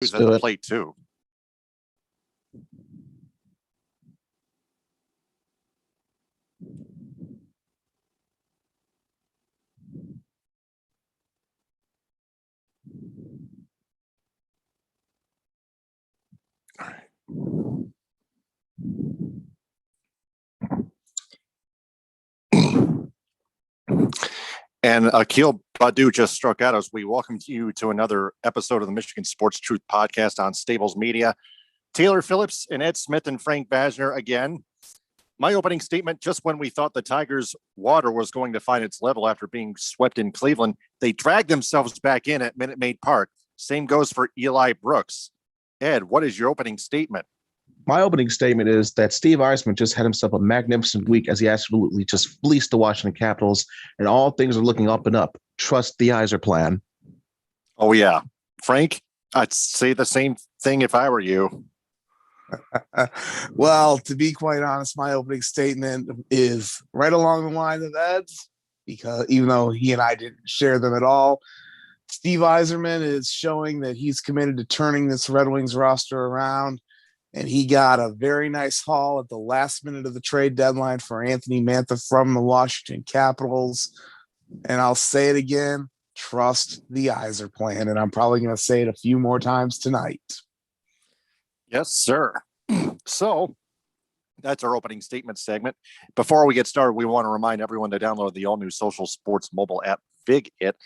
He's at the plate too. All right. And Akil Badu just struck out as we welcome you to another episode of the Michigan Sports Truth Podcast on Stables Media. Taylor Phillips and Ed Smith and Frank Basner again. My opening statement, just when we thought the Tigers' water was going to find its level after being swept in Cleveland, they dragged themselves back in at Minute Maid Park. Same goes for Eli Brooks. Ed, what is your opening statement? My opening statement is that Steve Eisman just had himself a magnificent week as he absolutely just fleeced the Washington Capitals, and all things are looking up and up. Trust the Iser plan. Oh, yeah. Frank, I'd say the same thing if I were you. Well, to be quite honest, my opening statement is right along the line of Ed's, because even though he and I didn't share them at all, Steve Yzerman is showing that he's committed to turning this Red Wings roster around. And he got a very nice haul at the last minute of the trade deadline for Anthony Mantha from the Washington Capitals. And I'll say it again, trust the Iser plan. And I'm probably going to say it a few more times tonight. Yes, sir. So that's our opening statement segment. Before we get started, we want to remind everyone to download the all-new social sports mobile app, Big It.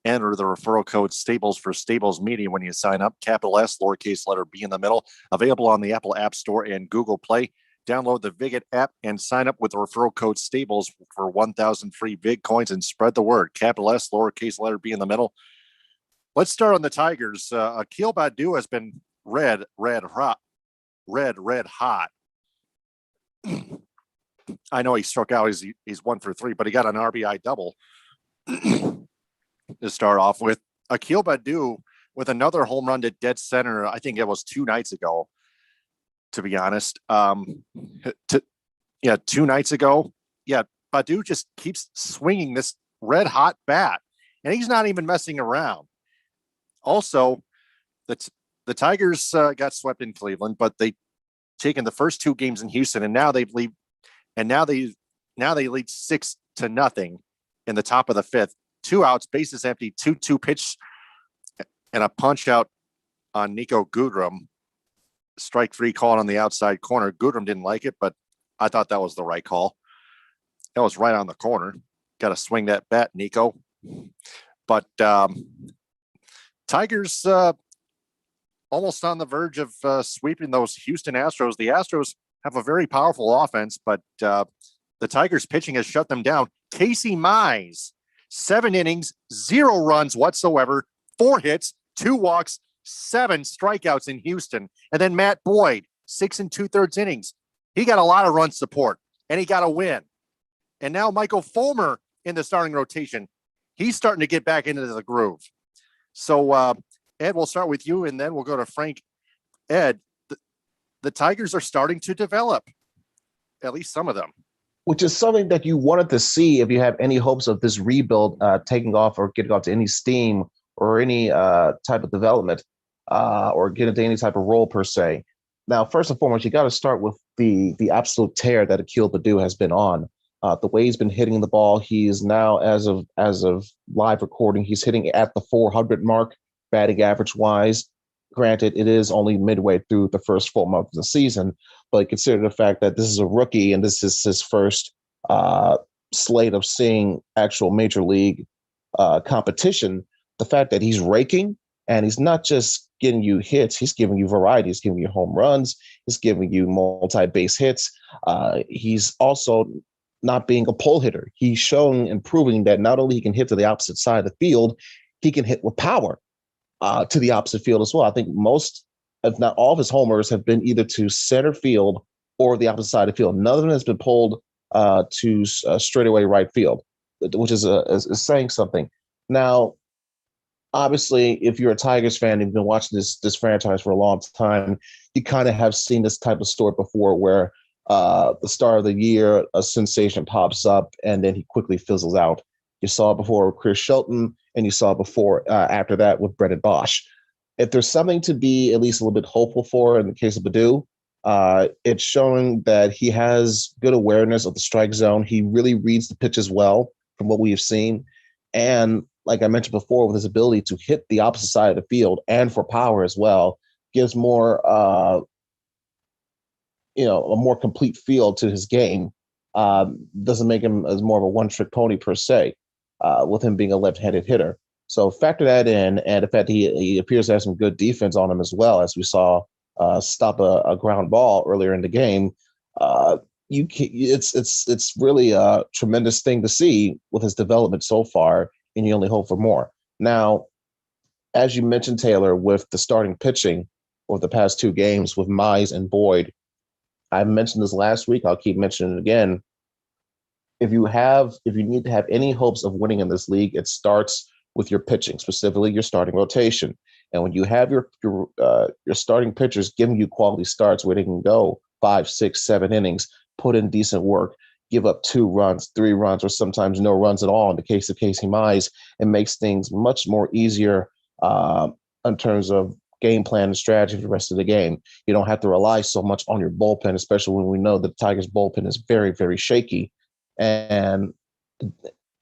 Enter the referral code Stables for Stables Media when you sign up. Capital S, lowercase letter B in the middle. Available on the Apple App Store and Google Play. Download the Vigit app and sign up with the referral code Stables for 1,000 free Vig coins and spread the word. Capital S, lowercase letter B in the middle. Let's start on the Tigers. Akil Badu has been red hot. I know he struck out. He's 1 for 3, but he got an RBI double. To start off with, Akil Badu with another home run to dead center. I think it was 2 nights ago, to be honest. 2 nights ago. Yeah, Badu just keeps swinging this red hot bat, and he's not even messing around. Also, the Tigers got swept in Cleveland, but they taken the first 2 games in Houston, and now they lead 6-0 in the top of the 5th. 2 outs, bases empty, 2-2 pitch, and a punch out on Nico Goodrum. Strike 3 called on the outside corner. Goodrum didn't like it, but I thought that was the right call. That was right on the corner. Got to swing that bat, Nico. But Tigers almost on the verge of sweeping those Houston Astros. The Astros have a very powerful offense, but the Tigers pitching has shut them down. Casey Mize, 7 innings, 0 runs whatsoever, 4 hits, 2 walks, 7 strikeouts in Houston. And then Matt Boyd, 6 2/3 innings. He got a lot of run support, and he got a win. And now Michael Fulmer in the starting rotation. He's starting to get back into the groove. So, Ed, we'll start with you, and then we'll go to Frank. Ed, the Tigers are starting to develop, at least some of them. Which is something that you wanted to see if you have any hopes of this rebuild taking off or getting off to any steam or any type of development or get into any type of role per se. Now, first and foremost, you got to start with the absolute tear that Akil Badu has been on. The way he's been hitting the ball, he's now, as of live recording, he's hitting at the 400 mark, batting average wise. Granted, it is only midway through the first full month of the season, but consider the fact that this is a rookie and this is his first slate of seeing actual major league competition. The fact that he's raking and he's not just getting you hits, he's giving you variety. He's giving you home runs. He's giving you multi-base hits. He's also not being a pull hitter. He's showing and proving that not only he can hit to the opposite side of the field, he can hit with power to the opposite field as well. I think most, if not all of his homers have been either to center field or the opposite side of the field. None of them has been pulled to straightaway right field, which is saying something. Now, obviously, if you're a Tigers fan, you've been watching this franchise for a long time, you kind of have seen this type of story before where the start of the year, a sensation pops up and then he quickly fizzles out. You saw it before with Chris Shelton, and you saw it before after that with Brendan Bosch. if there's something to be at least a little bit hopeful for in the case of Badu, it's showing that he has good awareness of the strike zone. He really reads the pitches well from what we have seen. And like I mentioned before, with his ability to hit the opposite side of the field and for power as well, gives more, a more complete feel to his game. Doesn't make him as more of a one-trick pony per se, with him being a left-handed hitter. So factor that in, and the fact that he appears to have some good defense on him as well, as we saw stop a ground ball earlier in the game. It's really a tremendous thing to see with his development so far, and you only hope for more. Now, as you mentioned, Taylor, with the starting pitching over the past two games with Mize and Boyd, I mentioned this last week. I'll keep mentioning it again. If you need to have any hopes of winning in this league, it starts with your pitching, specifically your starting rotation. And when you have your starting pitchers giving you quality starts where they can go 5, 6, 7 innings, put in decent work, give up 2 runs, 3 runs, or sometimes no runs at all in the case of Casey Mize, it makes things much more easier in terms of game plan and strategy for the rest of the game. You don't have to rely so much on your bullpen, especially when we know that the Tigers bullpen is very, very shaky. And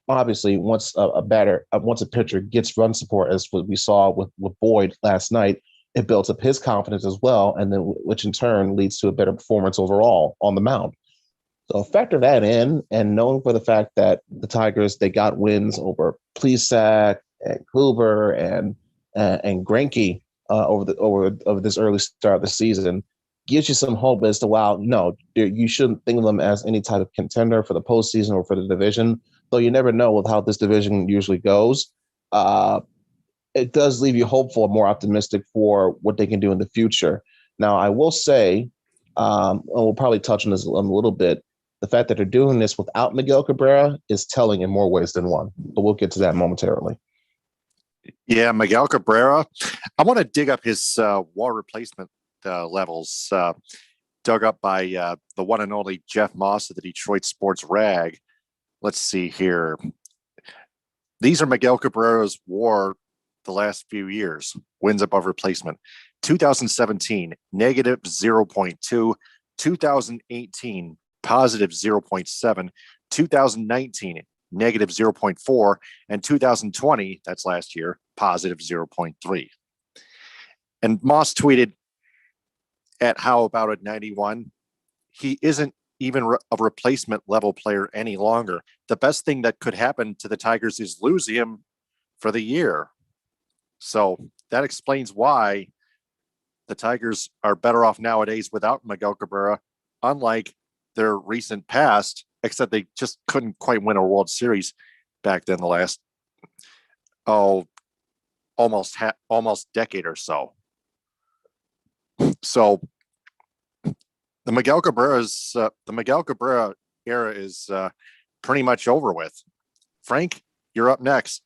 obviously, once a pitcher gets run support, as what we saw with Boyd last night, it builds up his confidence as well, and then which in turn leads to a better performance overall on the mound. So factor that in, and knowing for the fact that the Tigers, they got wins over Plesac and Kluber and Greinke over this early start of the season, gives you some hope as to, wow, no, you shouldn't think of them as any type of contender for the postseason or for the division. Though you never know with how this division usually goes. It does leave you hopeful and more optimistic for what they can do in the future. Now, I will say, and we'll probably touch on this a little bit, the fact that they're doing this without Miguel Cabrera is telling in more ways than one. But we'll get to that momentarily. Yeah, Miguel Cabrera. I want to dig up his WAR replacement levels, dug up by the one and only Jeff Moss of the Detroit Sports Rag. Let's see here. These are Miguel Cabrera's WAR the last few years, wins above replacement. 2017, negative 0.2. 2018, positive 0.7. 2019, negative 0.4. And 2020, that's last year, positive 0.3. And Moss tweeted at How About It 91, he isn't even a replacement level player any longer. The best thing that could happen to the Tigers is losing him for the year. So that explains why the Tigers are better off nowadays without Miguel Cabrera, unlike their recent past, except they just couldn't quite win a World Series back then the last, almost decade or so. So the Miguel Cabrera era is pretty much over with. Frank, you're up next.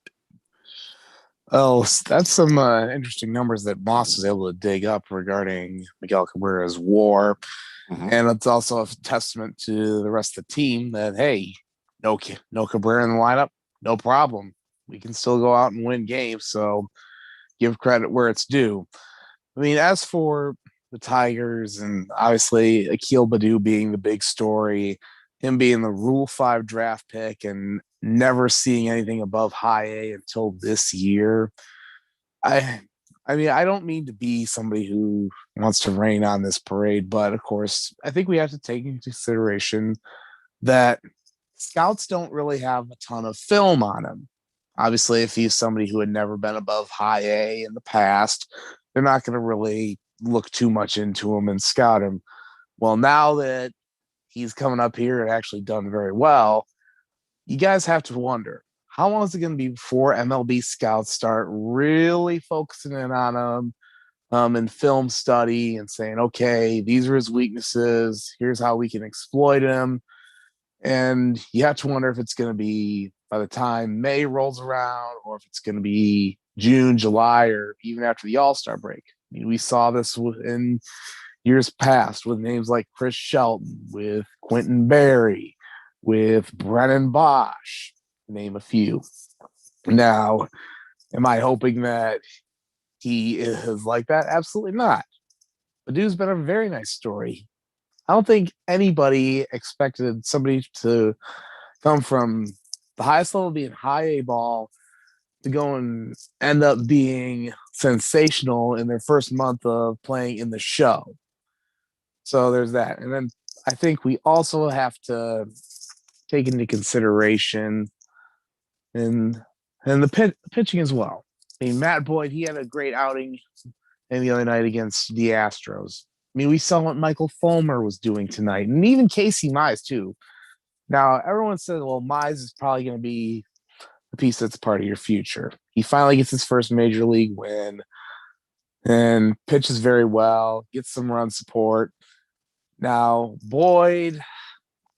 Oh, that's some interesting numbers that Moss was able to dig up regarding Miguel Cabrera's WAR. Mm-hmm. And it's also a testament to the rest of the team that, hey, no Cabrera in the lineup, no problem. We can still go out and win games. So give credit where it's due. I mean, as for the Tigers and obviously Akil Baddoo being the big story, him being the Rule 5 draft pick and never seeing anything above high A until this year. I mean, I don't mean to be somebody who wants to rain on this parade, but of course, I think we have to take into consideration that scouts don't really have a ton of film on him. Obviously, if he's somebody who had never been above high A in the past, they're not going to really look too much into him and scout him. Well, now that he's coming up here and actually done very well, you guys have to wonder, how long is it going to be before MLB scouts start really focusing in on him in film study and saying, okay, these are his weaknesses. Here's how we can exploit him. And you have to wonder if it's going to be by the time May rolls around or if it's going to be June, July, or even after the All-Star break. I mean, we saw this in years past with names like Chris Shelton, with Quentin Berry, with Brennan Bosch, to name a few. Now, am I hoping that he is like that? Absolutely not. The dude's been a very nice story. I don't think anybody expected somebody to come from the highest level being high A ball to go and end up being sensational in their first month of playing in the show. So there's that. And then I think we also have to take into consideration and the pitching as well. I mean, Matt Boyd, he had a great outing in the other night against the Astros. I mean, we saw what Michael Fulmer was doing tonight, and even Casey Mize too. Now, everyone says, well, Mize is probably going to be a piece that's part of your future. He finally gets his first major league win and pitches very well, gets some run support. Now, Boyd,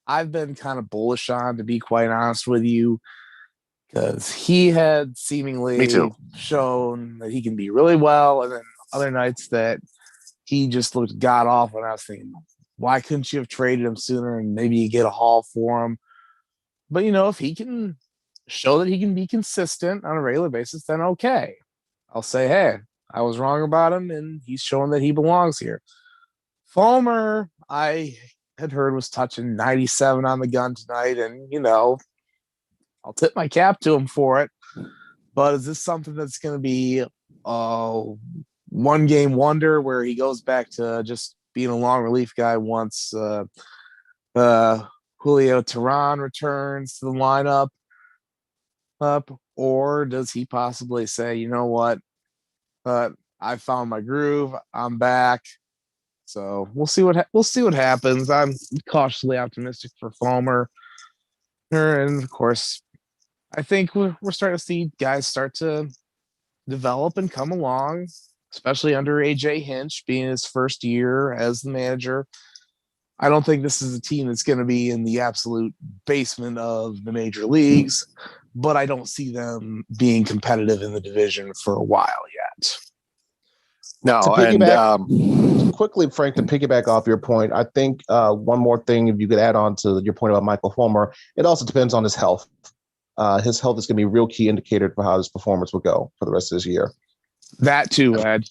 I've been kind of bullish on, to be quite honest with you, because he had Me seemingly too. shown that he can be really well, and then other nights that he just looked god awful. And I was thinking, why couldn't you have traded him sooner and maybe you get a haul for him? But if he can show that he can be consistent on a regular basis, then okay. I'll say, hey, I was wrong about him, and he's showing that he belongs here. Fulmer, I had heard was touching 97 on the gun tonight, and I'll tip my cap to him for it. But is this something that's going to be a one game wonder where he goes back to just being a long relief guy once Julio Tehran returns to the lineup up, or does he possibly say, you know what, I found my groove, I'm back? So we'll see what happens. I'm cautiously optimistic for Fulmer, and of course, I think we're starting to see guys start to develop and come along, especially under AJ Hinch being his first year as the manager. I don't think this is a team that's going to be in the absolute basement of the major leagues, but I don't see them being competitive in the division for a while yet. To No, and piggyback quickly, Frank, to piggyback off your point, I think one more thing, if you could add on to your point about Michael Fulmer, it also depends on his health. His health is going to be a real key indicator for how his performance will go for the rest of this year. That too, Ed.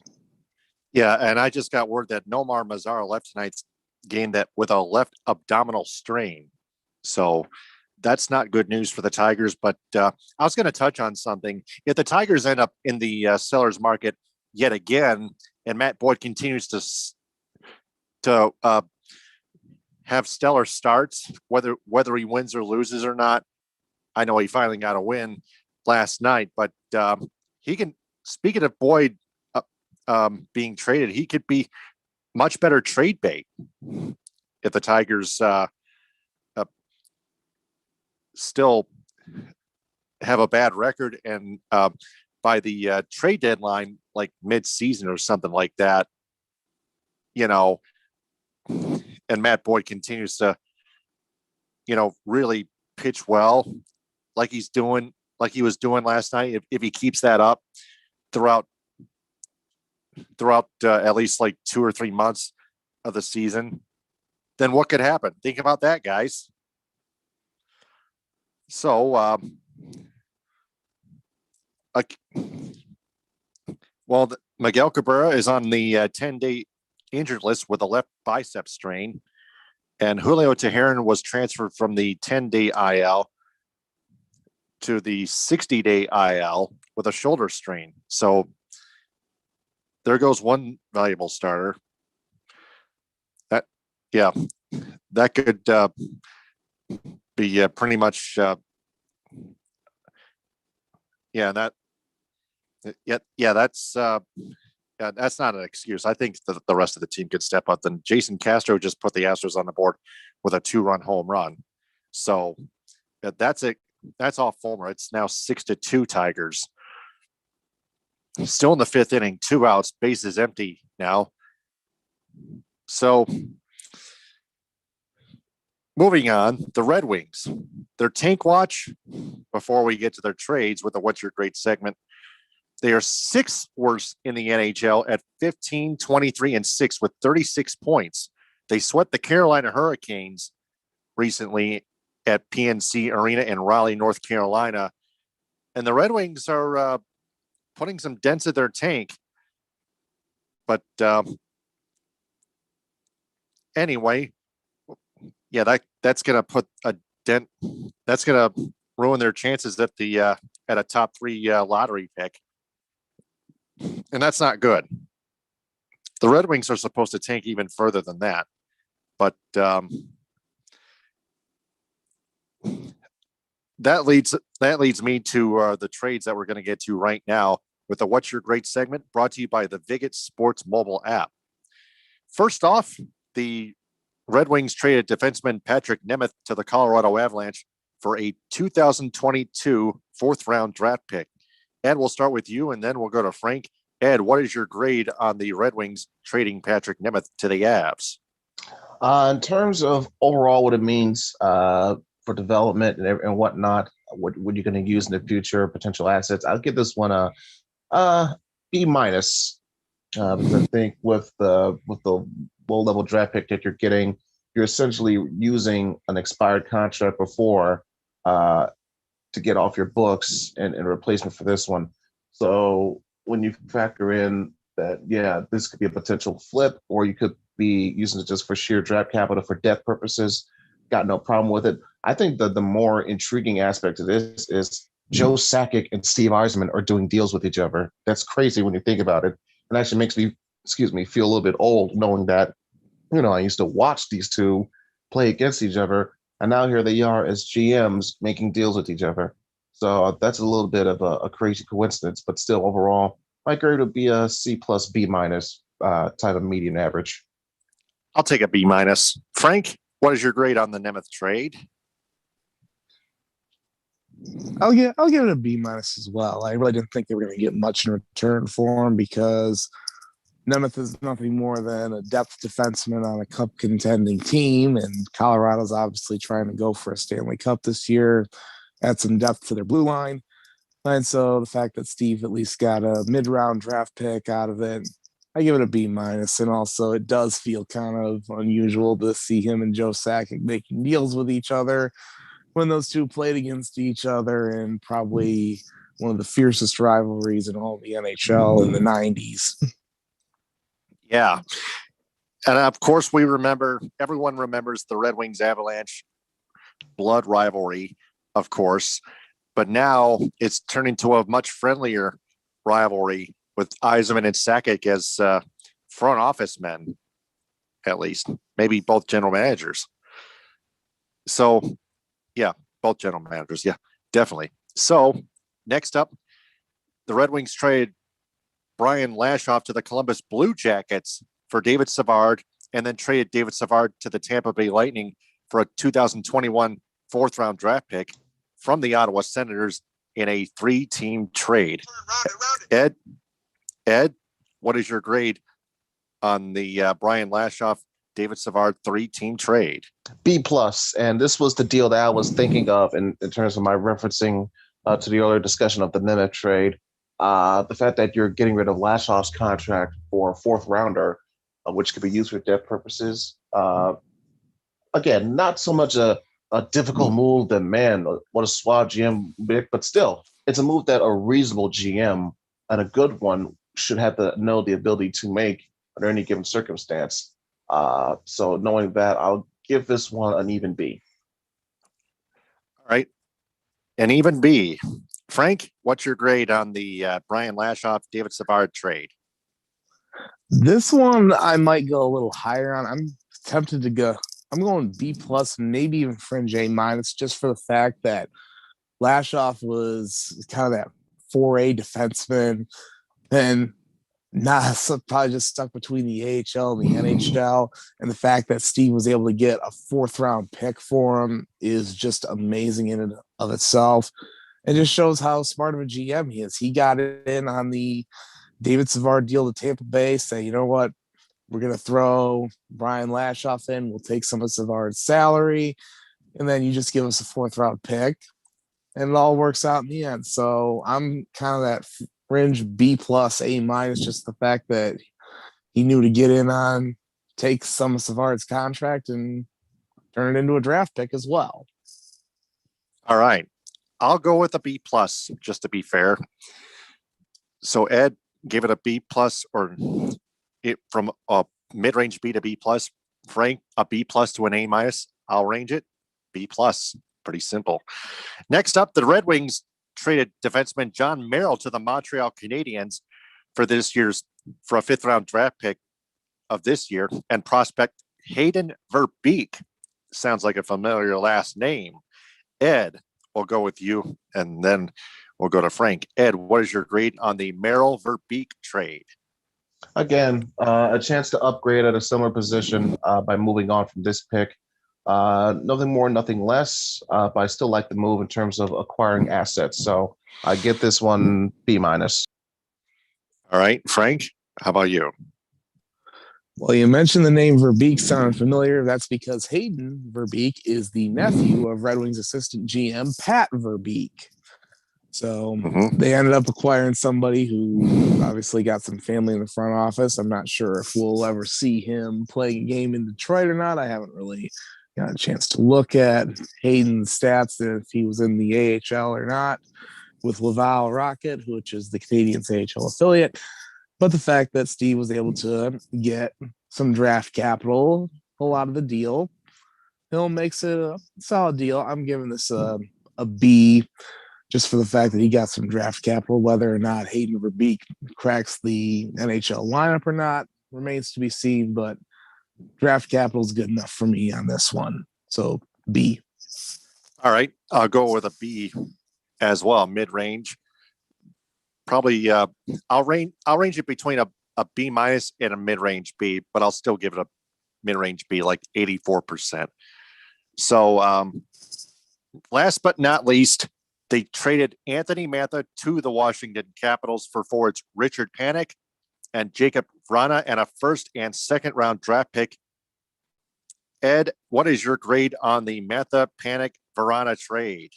yeah, and I just got word that Nomar Mazara left tonight's game that with a left abdominal strain. So that's not good news for the Tigers. But I was going to touch on something. If the Tigers end up in the sellers market yet again, and Matt Boyd continues to have stellar starts, whether he wins or loses or not. I know he finally got a win last night, but he can. Speaking of Boyd being traded, he could be much better trade bait if the Tigers still have a bad record and by the trade deadline, like mid-season or something like that, and Matt Boyd continues to, really pitch well, like he was doing last night. If he keeps that up throughout at least like 2 or 3 months of the season, then what could happen? Think about that, guys. So, Miguel Cabrera is on the 10-day injured list with a left bicep strain, and Julio Tehran was transferred from the 10-day IL to the 60-day IL with a shoulder strain. So there goes one valuable starter. That could be pretty much that's not an excuse. I think the rest of the team could step up. Then Jason Castro just put the Astros on the board with a 2-run home run. So that's it. That's all Fulmer. It's now 6-2 Tigers. Still in the 5th inning, 2 outs, bases empty now. So moving on, the Red Wings, their tank watch before we get to their trades with the What's Your Great segment. They are 6th worst in the NHL at 15, 23, and 6 with 36 points. They swept the Carolina Hurricanes recently at PNC Arena in Raleigh, North Carolina. And the Red Wings are putting some dents in their tank. But anyway, yeah, that's going to put a dent. That's going to ruin their chances at a top 3 lottery pick, and that's not good. The Red Wings are supposed to tank even further than that, but that leads me to the trades that we're going to get to right now with the What's Your Great segment, brought to you by the Viget Sports mobile app. First off, the Red Wings traded defenseman Patrick Nemeth to the Colorado Avalanche for a 2022 fourth-round draft pick. Ed, we'll start with you, and then we'll go to Frank. Ed, what is your grade on the Red Wings trading Patrick Nemeth to the Avs? In terms of overall what it means for development and whatnot, what you're going to use in the future, potential assets, I'll give this one a B minus. Because I think with the low level draft pick that you're getting, you're essentially using an expired contract before to get off your books and replacement for this one. So when you factor in that, yeah, this could be a potential flip, or you could be using it just for sheer draft capital for depth purposes, got no problem with it. I think that the more intriguing aspect of this is Joe Sakic and Steve Yzerman are doing deals with each other. That's crazy when you think about it. It actually makes me, feel a little bit old knowing that, I used to watch these two play against each other, and now here they are as GMs making deals with each other. So that's a little bit of a crazy coincidence, but still overall, my grade would be a C plus B minus type of median average. I'll take a B minus. Frank, what is your grade on the Nemeth trade? I'll give it a B minus as well. I really didn't think they were going to get much in return for him because Nemeth is nothing more than a depth defenseman on a cup contending team, and Colorado's obviously trying to go for a Stanley Cup this year, add some depth to their blue line. And so the fact that Steve at least got a mid-round draft pick out of it, I give it a B minus. And also it does feel kind of unusual to see him and Joe Sakic making deals with each other when those two played against each other in probably one of the fiercest rivalries in all the NHL in the 90s. Yeah. And of course, everyone remembers the Red Wings Avalanche blood rivalry, of course, but now it's turning to a much friendlier rivalry with Yzerman and Sakic as front office men, at least, maybe both general managers. So, yeah, both general managers. Yeah, definitely. So, next up, the Red Wings trade Brian Lashoff to the Columbus Blue Jackets for David Savard, and then traded David Savard to the Tampa Bay Lightning for a 2021 fourth-round draft pick from the Ottawa Senators in a 3-team trade. Ed, what is your grade on the Brian Lashoff, David Savard 3-team trade? B plus, and this was the deal that I was thinking of in terms of my referencing to the earlier discussion of the Nemeth trade. The fact that you're getting rid of Lashoff's contract for a fourth rounder, which could be used for depth purposes. Again, not so much a difficult move that, man, what a suave GM, but still, it's a move that a reasonable GM and a good one should have to know the ability to make under any given circumstance. So knowing that, I'll give this one an even B. All right. An even B. Frank, what's your grade on the Brian Lashoff, David Savard trade? This one I might go a little higher on. I'm tempted to go. I'm going B plus, maybe even fringe A minus, just for the fact that Lashoff was kind of that 4A defenseman, and probably just stuck between the AHL and the NHL. And the fact that Steve was able to get a fourth-round pick for him is just amazing in and of itself. It just shows how smart of a GM he is. He got in on the David Savard deal to Tampa Bay, say, you know what, we're going to throw Brian Lashoff in. We'll take some of Savard's salary, and then you just give us a fourth-round pick, and it all works out in the end. So I'm kind of that fringe B plus, A minus, just the fact that he knew to get in on, take some of Savard's contract and turn it into a draft pick as well. All right. I'll go with a B plus, just to be fair. So Ed gave it a B plus, or it from a mid-range B to B plus. Frank, a B plus to an A minus. I'll range it B plus. Pretty simple. Next up, the Red Wings traded defenseman John Merrill to the Montreal Canadiens for a fifth round draft pick of this year, and prospect Hayden Verbeek. Sounds like a familiar last name. Ed, we'll go with you, and then we'll go to Frank. Ed, what is your grade on the Merrill Verbeek trade? Again, a chance to upgrade at a similar position by moving on from this pick. Nothing more, nothing less. But I still like the move in terms of acquiring assets. So I get this one B minus. All right, Frank, how about you? Well, you mentioned the name Verbeek sounded familiar. That's because Hayden Verbeek is the nephew of Red Wings assistant GM Pat Verbeek. So they ended up acquiring somebody who obviously got some family in the front office. I'm not sure if we'll ever see him playing a game in Detroit or not. I haven't really got a chance to look at Hayden's stats, if he was in the AHL or not, with Laval Rocket, which is the Canadiens AHL affiliate. But the fact that Steve was able to get some draft capital, pull out of the deal, he'll makes it a solid deal. I'm giving this a B, just for the fact that he got some draft capital. Whether or not Hayden Verbeek cracks the NHL lineup or not remains to be seen, but draft capital is good enough for me on this one. So B. All right, I'll go with a B as well, mid-range. Probably I'll range it between a B minus and a mid-range B, but I'll still give it a mid-range B, like 84%. So last but not least, they traded Anthony Mantha to the Washington Capitals for forwards Richard Panik and Jacob Vrana and a first and second round draft pick. Ed, what is your grade on the Mantha Panik Vrana trade?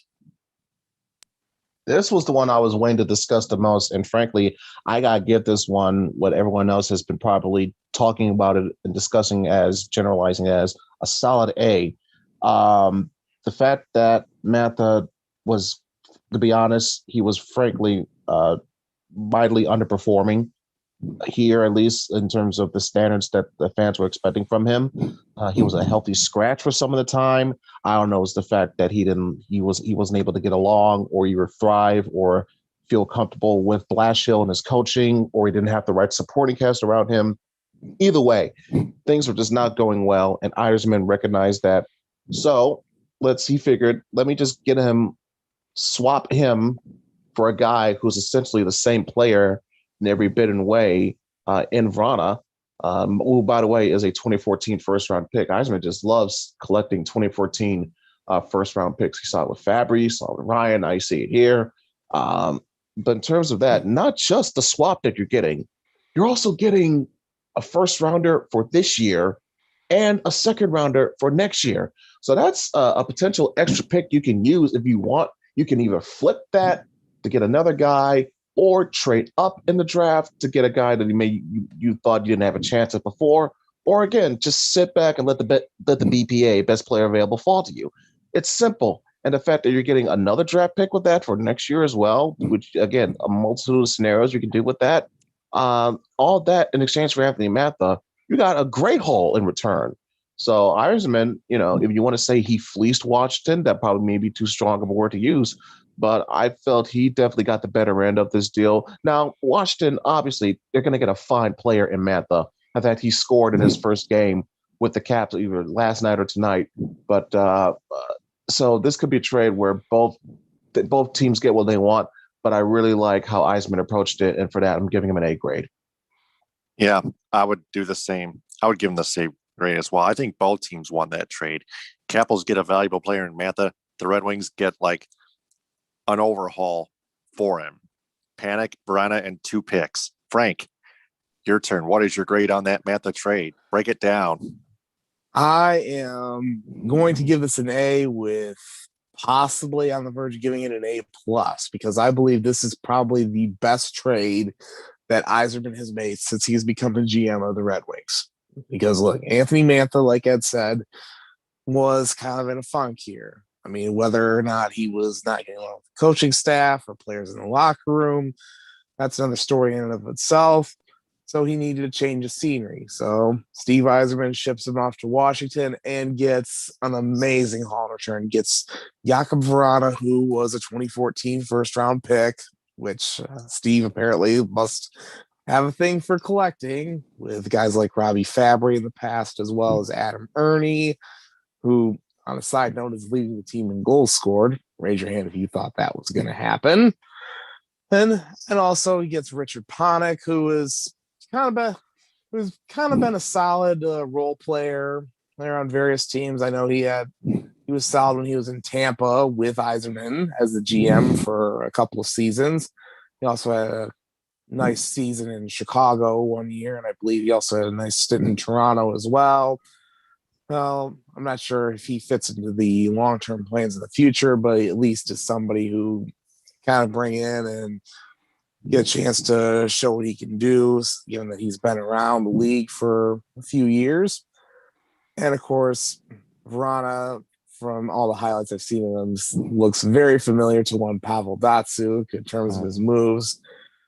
This was the one I was waiting to discuss the most. And frankly, I got to give this one what everyone else has been probably talking about it and discussing as generalizing as a solid A. The fact that Mantha was, to be honest, he was frankly mightily underperforming here, at least in terms of the standards that the fans were expecting from him. He was a healthy scratch for some of the time. I don't know, it's the fact that he wasn't able to get along or either thrive or feel comfortable with Blashill and his coaching, or he didn't have the right supporting cast around him. Either way, things were just not going well, and Yzerman recognized that. So he figured, let me just swap him for a guy who's essentially the same player in every bit and way in Vrana, who, by the way, is a 2014 first-round pick. Yzerman just loves collecting 2014 first-round picks. He saw it with Fabry, he saw it with Ryan, now you see it here. But in terms of that, not just the swap that you're getting, you're also getting a first-rounder for this year and a second-rounder for next year. So that's a potential extra pick you can use if you want. You can either flip that to get another guy, or trade up in the draft to get a guy that you thought you didn't have a chance at before, or again, just sit back and let the BPA, best player available, fall to you. It's simple. And the fact that you're getting another draft pick with that for next year as well, which again, a multitude of scenarios you can do with that, all that in exchange for Anthony Mantha, you got a great haul in return. So Yzerman, if you want to say he fleeced Washington, that probably may be too strong of a word to use, but I felt he definitely got the better end of this deal. Now, Washington, obviously, they're going to get a fine player in Mantha. In fact, he scored in his first game with the Caps either last night or tonight. But so this could be a trade where both teams get what they want, but I really like how Yzerman approached it, and for that, I'm giving him an A grade. Yeah, I would do the same. I would give him the same grade as well. I think both teams won that trade. Capitals get a valuable player in Mantha. The Red Wings get like an overhaul for him. Panik, Vrana, and 2 picks. Frank, your turn. What is your grade on that Mantha trade? Break it down. I am going to give this an A, with possibly on the verge of giving it an A plus, because I believe this is probably the best trade that Yzerman has made since he's become the GM of the Red Wings. Because look, Anthony Mantha, like Ed said, was kind of in a funk here. I mean, whether or not he was not getting along with the coaching staff or players in the locker room, that's another story in and of itself. So he needed a change of scenery. So Steve Eiserman ships him off to Washington and gets an amazing haul return. Gets Jakob Vrana, who was a 2014 first round pick, which Steve apparently must have a thing for collecting, with guys like Robbie Fabry in the past, as well as Adam Ernie, who, on a side note, is leading the team in goals scored. Raise your hand if you thought that was going to happen. And also he gets Richard Panik, who's kind of been a solid role player on various teams. I know he was solid when he was in Tampa with Eiserman as the GM for a couple of seasons. He also had a nice season in Chicago one year, and I believe he also had a nice stint in Toronto as well. Well, I'm not sure if he fits into the long-term plans of the future, but at least is somebody who kind of bring in and get a chance to show what he can do, given that he's been around the league for a few years. And of course, Vrana, from all the highlights I've seen of him, looks very familiar to one Pavel Datsyuk in terms of his moves.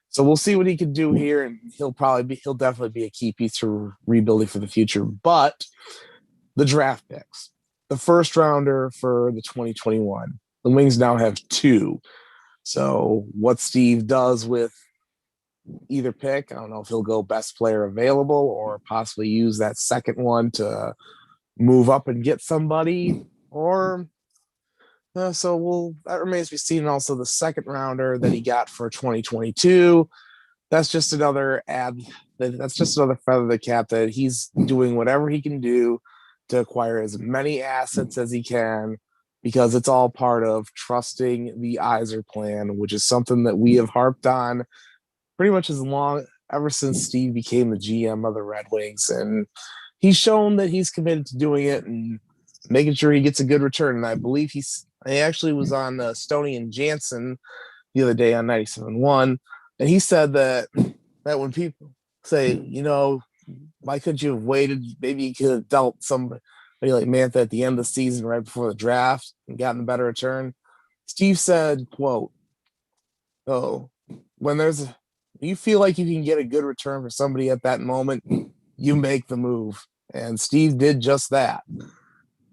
So we'll see what he can do here, and he'll definitely be a key piece for rebuilding for the future. But the draft picks, the first rounder for the 2021, the Wings now have 2. So what Steve does with either pick, I don't know if he'll go best player available or possibly use that second one to move up and get somebody, or that remains to be seen. And also the second rounder that he got for 2022, that's just another that's just another feather in the cap that he's doing whatever he can do to acquire as many assets as he can, because it's all part of trusting the Yzer plan, which is something that we have harped on pretty much ever since Steve became the GM of the Red Wings. And he's shown that he's committed to doing it and making sure he gets a good return. And I believe he actually was on Stoney and Jansen the other day on 97.1, and he said that when people say, why couldn't you have waited? Maybe you could have dealt somebody like Mantha at the end of the season, right before the draft, and gotten a better return. Steve said, quote, "Oh, when you feel like you can get a good return for somebody at that moment, you make the move." And Steve did just that,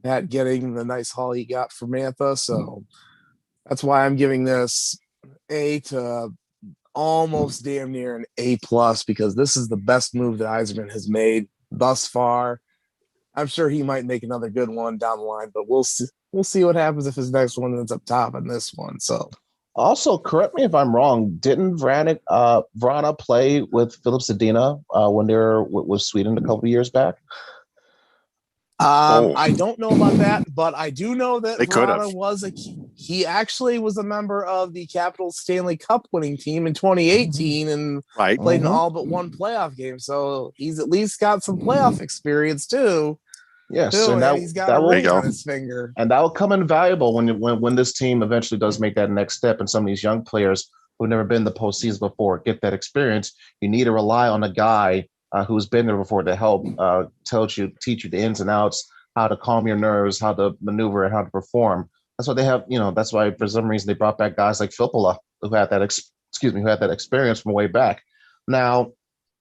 at getting the nice haul he got for Mantha. So that's why I'm giving this A to almost damn near an A+, because this is the best move that Eiserman has made thus far. I'm sure he might make another good one down the line, but we'll see. We'll see what happens if his next one ends up top in this one. So, also, correct me if I'm wrong. Didn't Vrana play with Philip Zadina when they were with Sweden a couple of years back? I don't know about that, but I do know that They could have. Vrana he actually was a member of the Capitals Stanley Cup winning team in 2018 and played in all but one playoff game. So he's at least got some playoff experience too. Yes, and and he's got a ring on his finger. And that will come invaluable when this team eventually does make that next step, and some of these young players who've never been in the postseason before get that experience. You need to rely on a guy who's been there before to help teach you the ins and outs, how to calm your nerves, how to maneuver, and how to perform. That's why they have, that's why for some reason they brought back guys like Filppula who had that experience from way back. Now,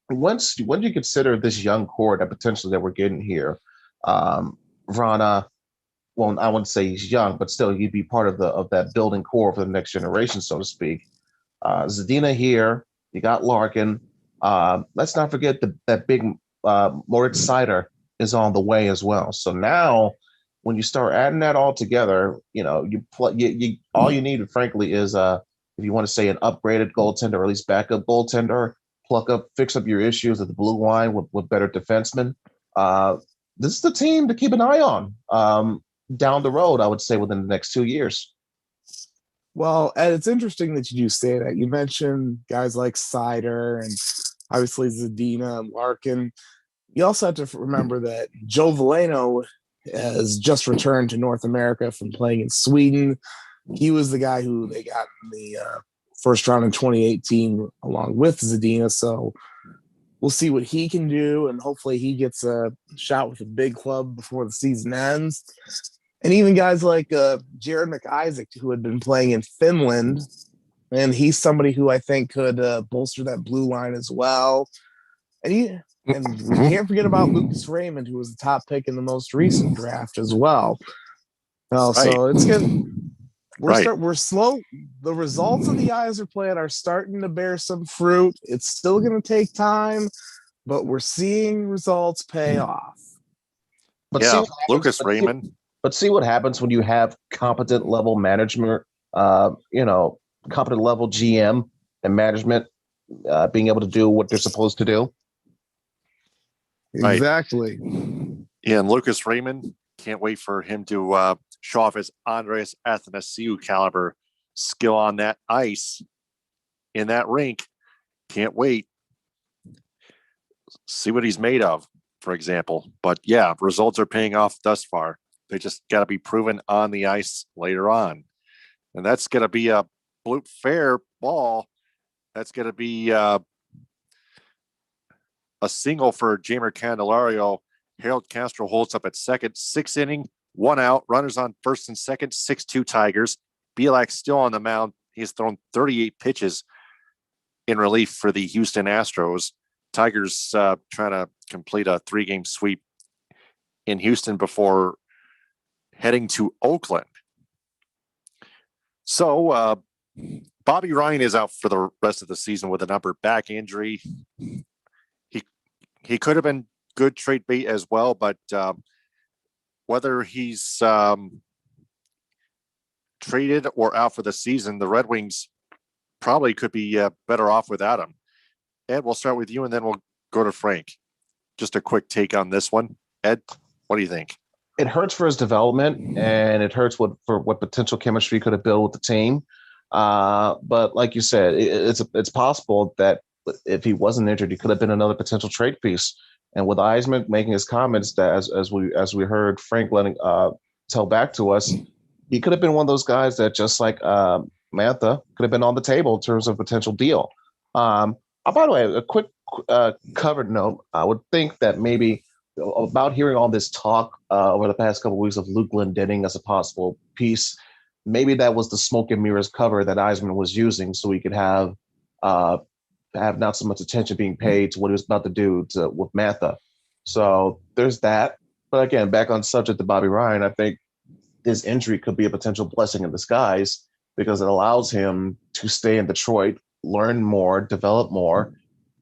when do you consider this young core that potentially that we're getting here? Vrana, well, I wouldn't say he's young, but still he'd be part of that building core for the next generation, so to speak. Zadina here, you got Larkin. Let's not forget that big Moritz Seider is on the way as well. So now, when you start adding that all together, all you need, frankly, is if you want to say an upgraded goaltender or at least backup goaltender, fix up your issues at the blue line with better defensemen. This is the team to keep an eye on down the road, I would say, within the next 2 years. Well, and it's interesting that you do say that. You mentioned guys like Seider and obviously Zadina and Larkin. You also have to remember that Joe Veleno has just returned to North America from playing in Sweden. He was the guy who they got in the first round in 2018 along with Zadina. So we'll see what he can do, and hopefully he gets a shot with a big club before the season ends. And even guys like Jared McIsaac, who had been playing in Finland, and he's somebody who I think could bolster that blue line as well. And we can't forget about Lucas Raymond, who was the top pick in the most recent draft as well. So it's good. We're slow. The results of the Eyes playing are starting to bear some fruit. It's still going to take time, but we're seeing results pay off. But yeah, see what happens, Lucas Raymond. But see what happens when you have competent level management, competent level GM and management being able to do what they're supposed to do. Exactly. Yeah, and Lucas Raymond, can't wait for him to show off his Andres Athanasiou caliber skill on that ice in that rink. Can't wait. See what he's made of, for example. But yeah, results are paying off thus far. They just got to be proven on the ice later on. And that's going to be a blue fair ball. That's going to be a single for Jamer Candelario. Harold Castro holds up at second, 6th inning, 1 out, runners on first and second, 6-2 Tigers. Bielak still on the mound. He's thrown 38 pitches in relief for the Houston Astros. Tigers trying to complete a 3-game sweep in Houston before heading to Oakland. So Bobby Ryan is out for the rest of the season with an upper back injury. He could have been good trade bait as well, but whether he's traded or out for the season, the Red Wings probably could be better off without him. Ed, we'll start with you and then we'll go to Frank. Just a quick take on this one. Ed, what do you think? It hurts for his development, and it hurts for what potential chemistry could have built with the team. But like you said, it's possible that if he wasn't injured, he could have been another potential trade piece. And with Eisman making his comments that as we heard Frank letting tell back to us, he could have been one of those guys that just like Mantha could have been on the table in terms of potential deal. By the way, a quick covered note. I would think that maybe about hearing all this talk over the past couple of weeks of Luke Glendening as a possible piece, maybe that was the smoke and mirrors cover that Eisman was using so he could have not so much attention being paid to what he was about to do with Mantha. So there's that. But again, back on subject to Bobby Ryan, I think his injury could be a potential blessing in disguise because it allows him to stay in Detroit, learn more, develop more.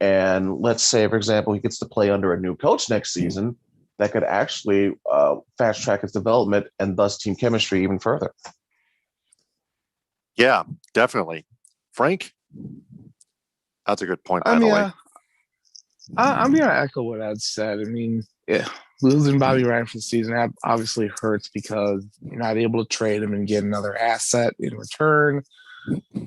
And let's say, for example, he gets to play under a new coach next season that could actually fast track his development and thus team chemistry even further. Yeah, definitely. Frank? That's a good point, by the way. I'm going to echo what Ed said. I mean, losing Bobby Ryan for the season obviously hurts because you're not able to trade him and get another asset in return.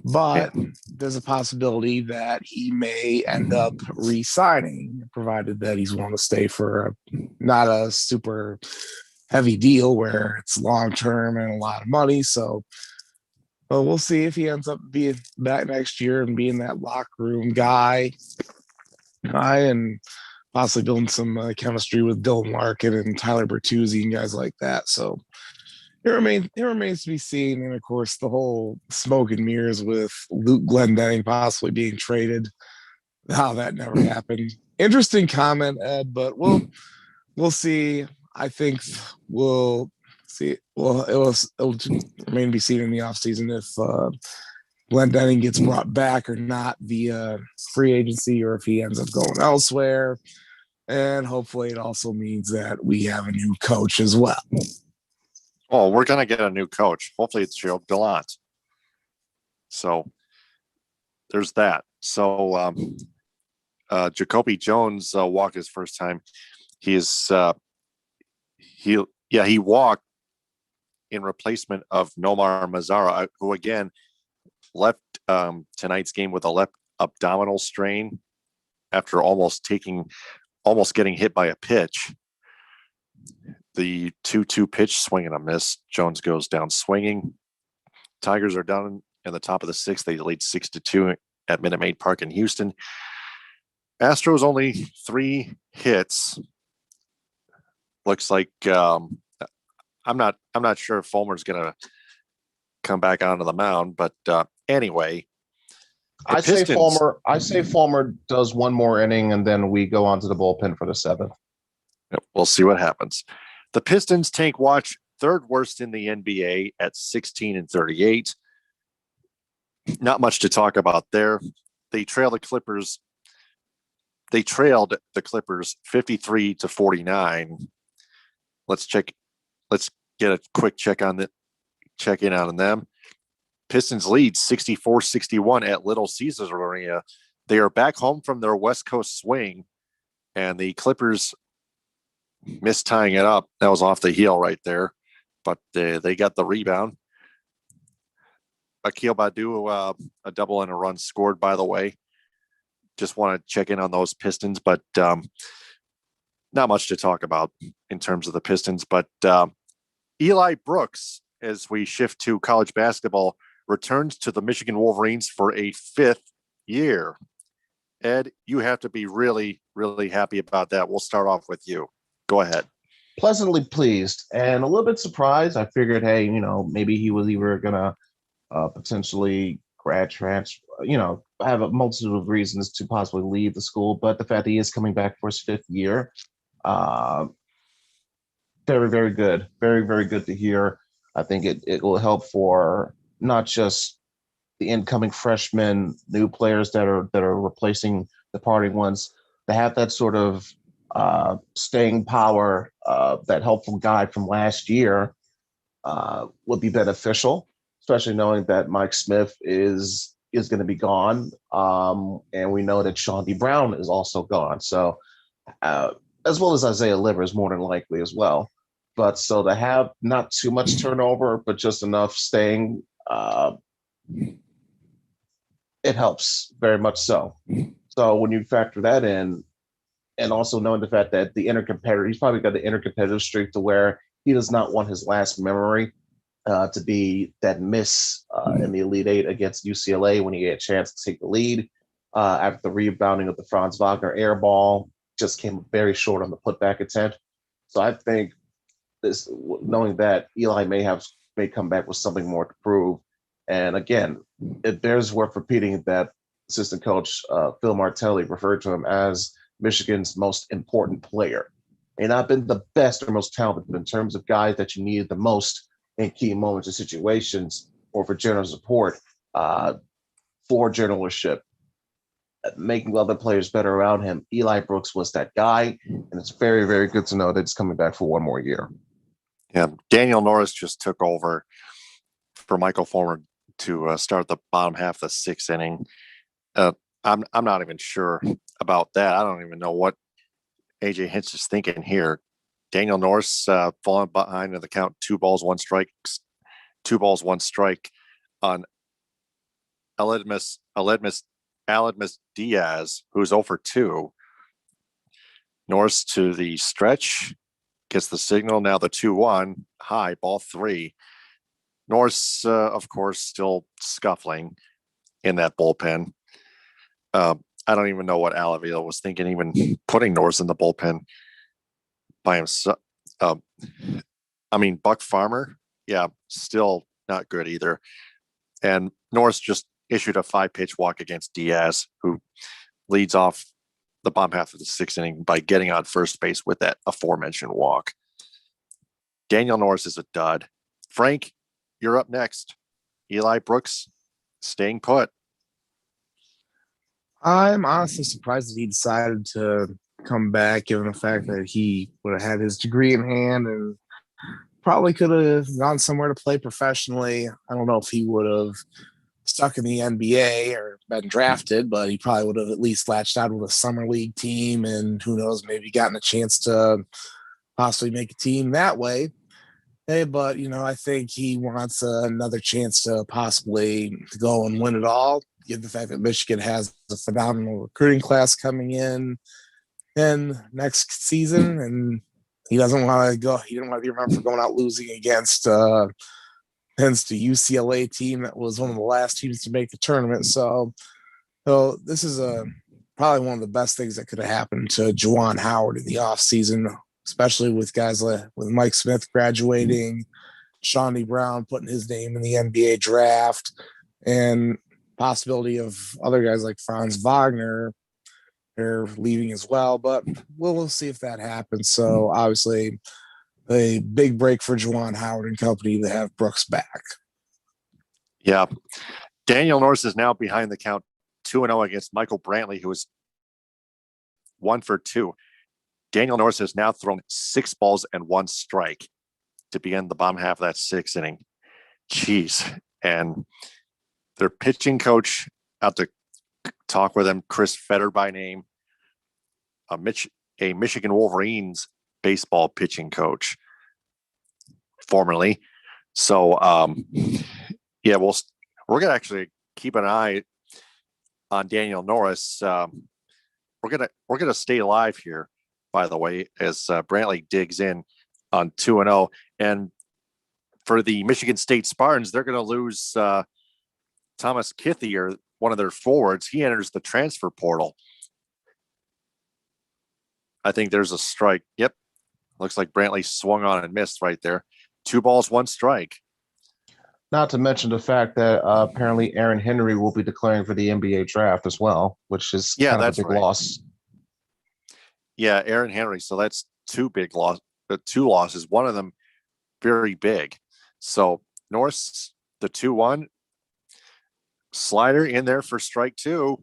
But there's a possibility that he may end up re-signing, provided that he's willing to stay for not a super heavy deal where it's long-term and a lot of money. So we'll see if he ends up being back next year and being that locker room guy and possibly building some chemistry with Dylan Larkin and Tyler Bertuzzi and guys like that. So it remains to be seen. And of course, the whole smoke and mirrors with Luke Glendening possibly being traded, how that never happened. Interesting comment, Ed, but we'll see. I think we'll see. Well, it'll remain to be seen in the offseason if Glendening gets brought back or not via free agency, or if he ends up going elsewhere. And hopefully it also means that we have a new coach as well. Oh, we're going to get a new coach. Hopefully it's Joe Gallant. So there's that. So Jacoby Jones walked his first time. He walked in replacement of Nomar Mazara, who again left tonight's game with a left abdominal strain after almost getting hit by a pitch. The 2-2 pitch, swing and a miss. Jones goes down swinging. Tigers are down in the top of the 6th. They lead 6-2 at Minute Maid Park in Houston. Astros only 3 hits. Looks like I'm not sure if Fulmer's going to come back onto the mound, but anyway, The Pistons. I say Fulmer does one more inning, and then we go on to the bullpen for the seventh. We'll see what happens. The Pistons tank watch, third worst in the NBA at 16-38. Not much to talk about there. They trailed the Clippers 53-49. Let's get a quick check in on them. Pistons lead 64-61 at Little Caesars Arena. They are back home from their West Coast swing, and the Clippers missed tying it up. That was off the heel right there, but they got the rebound. Akil Badu, a double and a run scored, by the way. Just want to check in on those Pistons, but not much to talk about in terms of the Pistons. But Eli Brooks, as we shift to college basketball, returns to the Michigan Wolverines for a 5th year. Ed, you have to be really, really happy about that. We'll start off with you. Go ahead. Pleasantly pleased and a little bit surprised. I figured, hey, maybe he was either going to potentially grad transfer, have a multitude of reasons to possibly leave the school. But the fact that he is coming back for his 5th year, very, very good. Very, very good to hear. I think it will help for not just the incoming freshmen, new players that are replacing the departing ones, to have that sort of staying power, that helpful guide from last year would be beneficial, especially knowing that Mike Smith is going to be gone, and we know that Sean D. Brown is also gone. So, as well as Isaiah Livers, more than likely as well. But so to have not too much turnover, but just enough staying, it helps very much so. So when you factor that in, and also knowing the fact that he's probably got the intercompetitive streak to where he does not want his last memory to be that miss in the Elite Eight against UCLA when he had a chance to take the lead after the rebounding of the Franz Wagner air ball, just came very short on the putback attempt. So I think knowing that Eli may come back with something more to prove. And again, it bears worth repeating that assistant coach Phil Martelli referred to him as Michigan's most important player. May not been the best or most talented, but in terms of guys that you needed the most in key moments and situations, or for general support, for journalship, making other players better around him, Eli Brooks was that guy, and it's very, very good to know that he's coming back for one more year. Yeah, Daniel Norris just took over for Michael Fulmer to start the bottom half of the 6th inning. I'm not even sure about that. I don't even know what AJ Hinch is thinking here. Daniel Norris falling behind in the count, 2 balls, 1 strike on Aledmus Diaz, who's 0 for 2. Norris to the stretch, gets the signal. Now the 2-1 high, ball 3. Norris, of course, still scuffling in that bullpen. I don't even know what Al Avila was thinking, even putting Norris in the bullpen by himself. Buck Farmer, yeah, still not good either. And Norris just issued a 5-pitch walk against Diaz, who leads off the bottom half of the 6th inning by getting on first base with that aforementioned walk. Daniel Norris is a dud. Frank, you're up next. Eli Brooks staying put. I'm honestly surprised that he decided to come back, given the fact that he would have had his degree in hand and probably could have gone somewhere to play professionally. I don't know if he would have stuck in the NBA or been drafted, but he probably would have at least latched out with a summer league team, and who knows, maybe gotten a chance to possibly make a team that way. Hey, but I think he wants another chance to possibly go and win it all, given the fact that Michigan has a phenomenal recruiting class coming in next season, and he doesn't want to go. He didn't want to be remembered for going out losing against the UCLA team that was one of the last teams to make the tournament. So this is probably one of the best things that could have happened to Juwan Howard in the offseason, especially with guys with Mike Smith graduating, Shawnee Brown putting his name in the NBA draft, and possibility of other guys like Franz Wagner are leaving as well, but we'll see if that happens. So obviously a big break for Juwan Howard and company to have Brooks back. Yeah. Daniel Norris is now behind the count 2-0 against Michael Brantley, who is 1 for 2. Daniel Norris has now thrown 6 balls and 1 strike to begin the bottom half of that 6th inning. Jeez. And their pitching coach out to talk with him, Chris Fetter by name, a Michigan Wolverines baseball pitching coach formerly. So, yeah, we're going to actually keep an eye on Daniel Norris. We're going to stay alive here, by the way, as Brantley digs in on 2-0. And for the Michigan State Spartans, they're going to lose Thomas Kithier, one of their forwards. He enters the transfer portal. I think there's a strike. Yep. Looks like Brantley swung on and missed right there. 2 balls, 1 strike. Not to mention the fact that apparently Aaron Henry will be declaring for the NBA draft as well, which is kind of a big loss. Yeah, Aaron Henry. So that's 2 big loss, 2 losses. One of them very big. So Norris, the 2-1 slider in there for strike 2,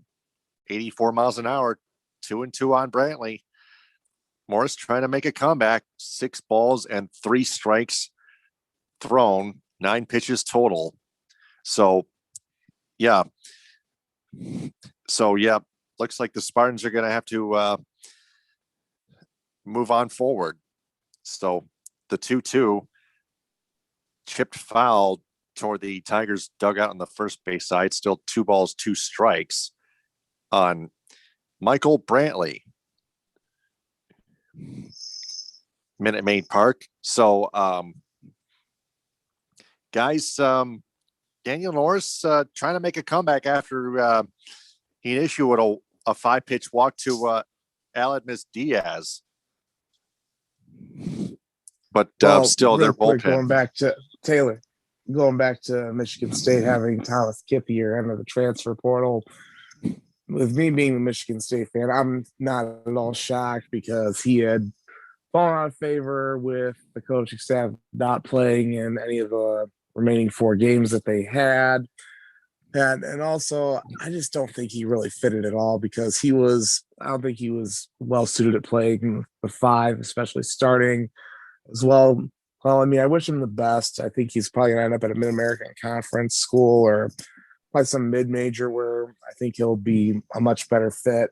84 miles an hour, 2-2 on Brantley. Morris trying to make a comeback, 6 balls and 3 strikes thrown, 9 pitches total. So, yeah. Looks like the Spartans are going to have to move on forward. So the 2-2 chipped foul toward the Tigers dugout on the first base side, still 2 balls, 2 strikes on Michael Brantley. Minute Maid Park. So, guys, Daniel Norris trying to make a comeback after he issued a 5-pitch walk to Aledmus Diaz. But still, their bullpen. Going back to Taylor, going back to Michigan State having Thomas Kithier enter the transfer portal. With me being a Michigan State fan, I'm not at all shocked because he had fallen out of favor with the coaching staff not playing in any of the remaining 4 games that they had. And also, I just don't think he really fitted at all because I don't think he was well suited at playing the 5, especially starting as well. Well, I mean, I wish him the best. I think he's probably going to end up at a Mid-American Conference school or probably some mid-major where I think he'll be a much better fit.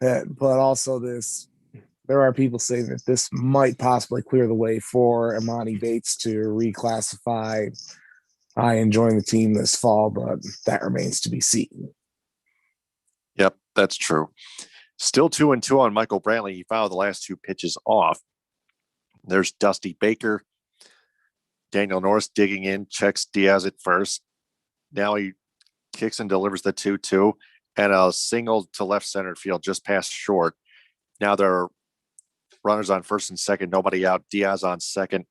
But also there are people saying that this might possibly clear the way for Imani Bates to reclassify and join the team this fall, but that remains to be seen. Yep, that's true. Still 2-2 on Michael Brantley. He fouled the last 2 pitches off. There's Dusty Baker. Daniel Norris digging in, checks Diaz at first. Now he kicks and delivers the 2-2 and a single to left center field just past short. Now there are runners on first and second, nobody out. Diaz on second,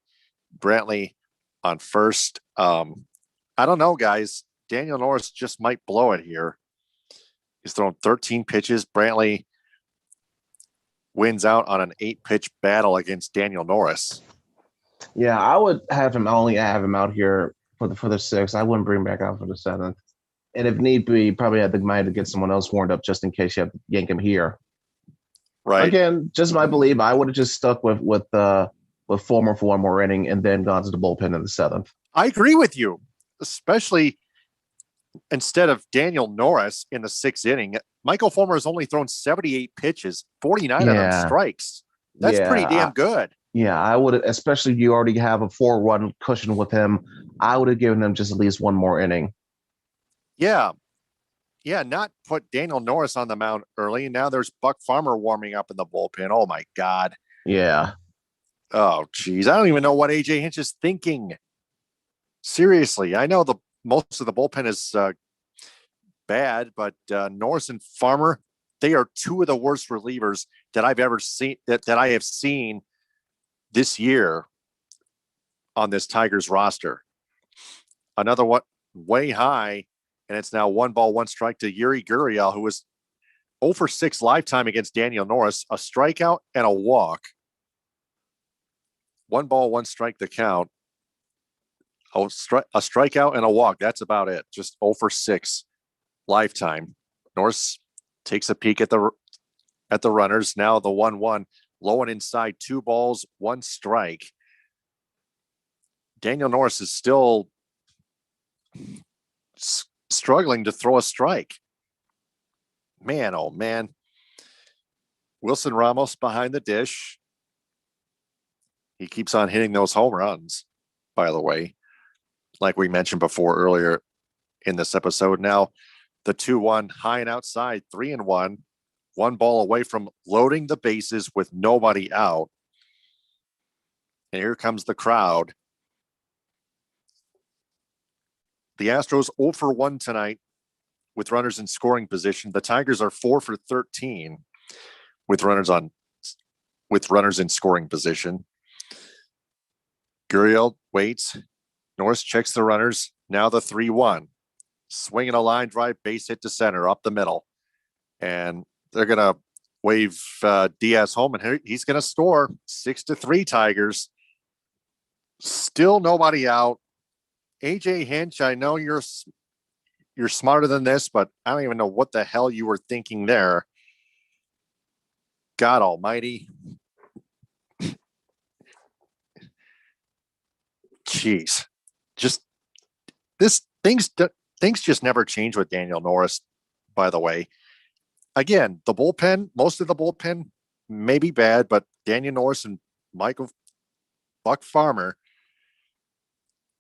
Brantley on first. I don't know, guys. Daniel Norris just might blow it here. He's thrown 13 pitches. Brantley wins out on an 8-pitch battle against Daniel Norris. Yeah, I would have him out here for the 6th. I wouldn't bring him back out for the 7th. And if need be, probably have the mind to get someone else warmed up just in case you have to yank him here. Right. Again, just my belief. I would have just stuck with Fulmer for 1 more inning and then gone to the bullpen in the 7th. I agree with you, especially instead of Daniel Norris in the 6th inning. Michael Fulmer has only thrown 78 pitches, 49 of them strikes. That's pretty damn good. Yeah, I would, especially if you already have a 4-1 cushion with him, I would have given him just at least 1 more inning. Yeah. Yeah, not put Daniel Norris on the mound early. And now there's Buck Farmer warming up in the bullpen. Oh, my God. Yeah. Oh, geez. I don't even know what A.J. Hinch is thinking. Seriously, I know most of the bullpen is bad, but Norris and Farmer, they are 2 of the worst relievers that I've ever seen, that I have seen this year on this Tigers roster. Another one way high And it's now 1-1 to Yuri Gurriel, who was 0 for 6 lifetime against Daniel Norris, a strikeout and a walk. 1-1 the count. A strikeout and a walk. That's about it. Just 0 for 6 lifetime. Norris takes a peek at the runners. Now the 1-1, low and inside, 2 balls, 1 strike. Daniel Norris is still struggling to throw a strike. Man, oh man. Wilson Ramos behind the dish. He keeps on hitting those home runs, by the way, like we mentioned before earlier in this episode. Now the 2-1 high and outside, 3-1, 1 ball away from loading the bases with nobody out. And here comes the crowd. The Astros 0 for 1 tonight with runners in scoring position. The Tigers are 4 for 13 with runners in scoring position. Gurriel waits. Norris checks the runners. Now the 3-1. Swinging a line drive, base hit to center, up the middle. And they're going to wave Diaz home, and he's going to score. 6-3 Tigers. Still nobody out. AJ Hinch, I know you're smarter than this, but I don't even know what the hell you were thinking there. God almighty. Jeez. Just this things just never change with Daniel Norris, by the way. Again, the bullpen, most of the bullpen may be bad, but Daniel Norris and Michael Buck Farmer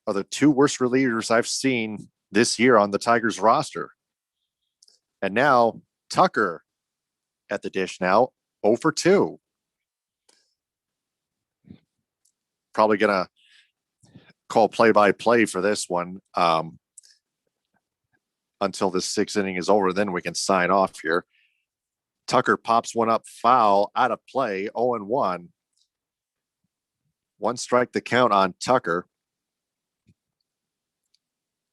are the 2 worst relievers I've seen this year on the Tigers roster. And now Tucker at the dish now, 0 for 2. Probably going to call play-by-play for this one until this 6th inning is over. Then we can sign off here. Tucker pops one up foul, out of play, 0-1. 1 strike the count on Tucker.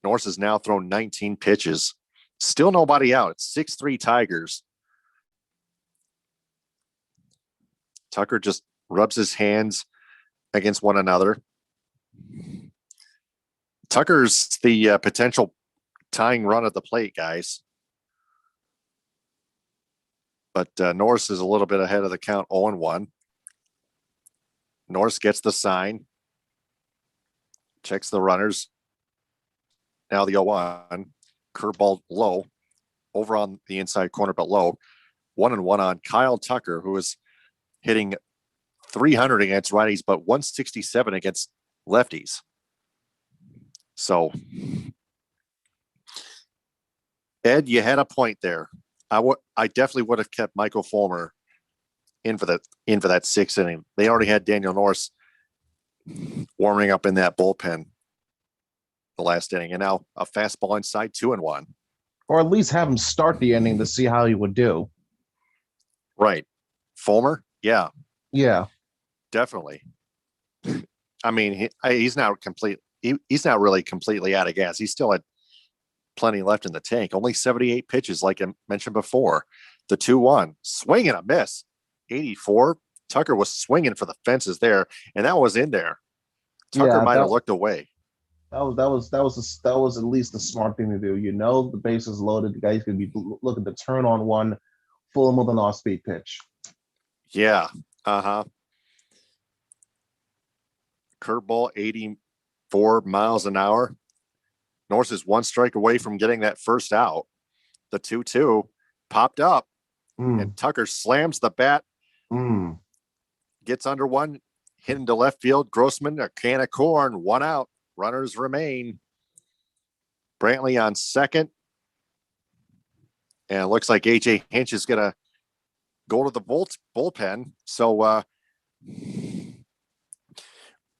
Norris has now thrown 19 pitches. Still nobody out. It's 6-3 Tigers. Tucker just rubs his hands against one another. Tucker's the potential tying run at the plate, guys. But Norris is a little bit ahead of the count, 0-1. Norris gets the sign. Checks the runners. Now the 0-1. Curveball low. Over on the inside corner, but low. 1-1 on Kyle Tucker, who is hitting 300 against righties, but 167 against lefties. So, Ed, you had a point there. I definitely would have kept Michael Fulmer in for that 6th inning. They already had Daniel Norris warming up in that bullpen the last inning, and now a fastball inside, 2-1. Or at least have him start the inning to see how he would do. Right. Fulmer? Yeah. Yeah. Definitely. I mean, he's not he's not really completely out of gas. He's still had plenty left in the tank. Only 78 pitches, like I mentioned before. The 2-1. Swing and a miss. 84. Tucker was swinging for the fences there, and that was in there. Tucker might have looked away. That was at least the smart thing to do. You know, the base is loaded. The guy's going to be looking to turn on one, full him with an off-speed pitch. Yeah. Curveball, 84 miles an hour. Norris is 1 strike away from getting that first out. The 2-2 popped up, and Tucker slams the bat. Gets under one, hit into left field. Grossman, a can of corn, 1 out. Runners remain. Brantley on second. And it looks like AJ Hinch is going to go to the bullpen. So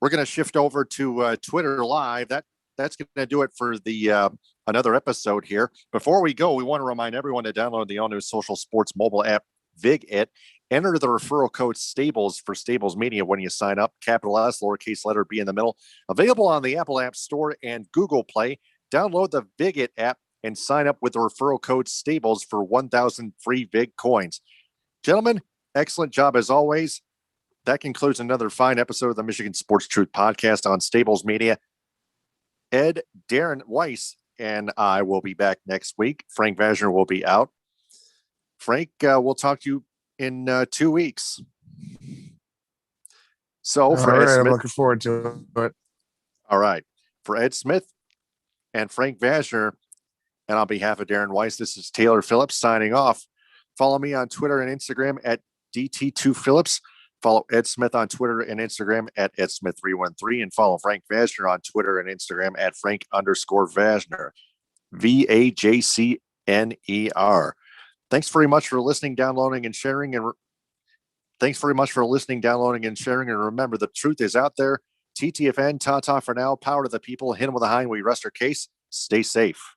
we're going to shift over to Twitter Live. That's going to do it for the another episode here. Before we go, we want to remind everyone to download the all-new social sports mobile app, VigIt. Enter the referral code STABLES for Stables Media when you sign up. Capital S, lowercase letter B in the middle. Available on the Apple App Store and Google Play. Download the VigIt app and sign up with the referral code STABLES for 1,000 free VIG coins. Gentlemen, excellent job as always. That concludes another fine episode of the Michigan Sports Truth Podcast on Stables Media. Ed, Darren Weiss, and I will be back next week. Frank Vazner will be out. Frank, we'll talk to you in 2 weeks. So All for right, Ed I'm Smith, looking forward to it. all right, for Ed Smith and Frank Vazner, and on behalf of Darren Weiss, this is Taylor Phillips signing off. Follow me on Twitter and Instagram at DT2Phillips. Follow Ed Smith on Twitter and Instagram at EdSmith313, and follow Frank Vazner on Twitter and Instagram at Frank_Vazner, VAJCNER. Thanks very much for listening, downloading, and sharing. And remember, the truth is out there. TTFN, ta-ta for now. Power to the people. Hit 'em with a high and we rest our case. Stay safe.